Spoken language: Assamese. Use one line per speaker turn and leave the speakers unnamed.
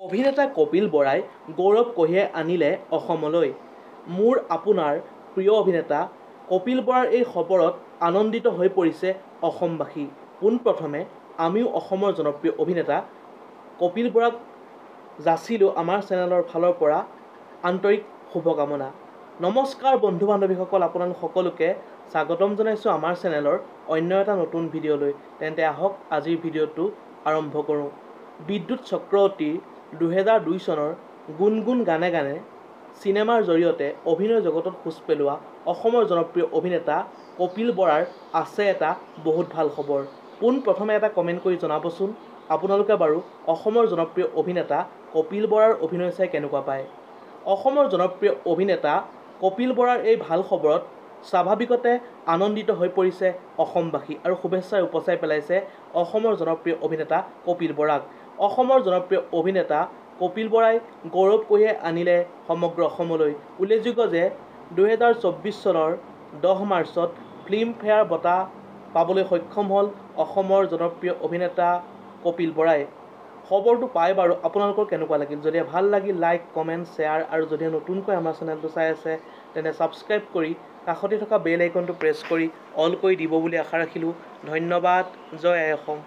অভিনেতা কপিল বৰাই গৌৰৱ কঢ়িয়াই আনিলে অসমলৈ। মোৰ আপোনাৰ প্ৰিয় অভিনেতা কপিল বৰাৰ এই খবৰত আনন্দিত হৈ পৰিছে অসমবাসী। পোনপ্ৰথমে আমিও অসমৰ জনপ্ৰিয় অভিনেতা কপিল বৰাক যাচিলোঁ আমাৰ চেনেলৰ ফালৰ পৰা আন্তৰিক শুভকামনা। নমস্কাৰ বন্ধু বান্ধৱীসকল, আপোনালোক সকলোকে স্বাগতম জনাইছোঁ আমাৰ চেনেলৰ অন্য এটা নতুন ভিডিঅ'লৈ। তেন্তে আহক আজিৰ ভিডিঅ'টো আৰম্ভ কৰোঁ। বিদ্যুৎ চক্ৰৱৰ্তীৰ 2002 চনৰ গুণ গুণ গানে গানে চিনেমাৰ জৰিয়তে অভিনয় জগতত খোজ পেলোৱা অসমৰ জনপ্ৰিয় অভিনেতা কপিল বৰাৰ আছে এটা বহুত ভাল খবৰ। পোনপ্ৰথমে এটা কমেণ্ট কৰি জনাবচোন আপোনালোকে বাৰু অসমৰ জনপ্ৰিয় অভিনেতা কপিল বৰাৰ অভিনয় চাই কেনেকুৱা পায়। অসমৰ জনপ্ৰিয় অভিনেতা কপিল বৰাৰ এই ভাল খবৰত স্বাভাৱিকতে আনন্দিত হৈ পৰিছে অসমবাসী আৰু শুভেচ্ছাৰে উপচাই পেলাইছে অসমৰ জনপ্ৰিয় অভিনেতা কপিল বৰাক। অসমৰ জনপ্ৰিয় অভিনেতা কপিল বৰাই গৌৰৱ কঢ়িয়াই আনিলে সমগ্ৰ অসমলৈ। উল্লেখযোগ্য যে 2024 চনৰ 10 মাৰ্চত ফিল্মফেয়াৰ বঁটা পাবলৈ সক্ষম হ'ল অসমৰ জনপ্ৰিয় অভিনেতা কপিল বৰাই। খবৰটো পাই বাৰু আপোনালোকৰ কেনেকুৱা লাগিল? যদি ভাল লাগিল লাইক, কমেণ্ট, শ্বেয়াৰ আৰু যদি নতুনকৈ আমাৰ চেনেলটো চাই আছে তেন্তে ছাবস্ক্ৰাইব কৰি কাষতে থকা বেল আইকনটো প্ৰেছ কৰি অল কৰি দিব বুলি আশা ৰাখিলোঁ। ধন্যবাদ। জয় আই অসম।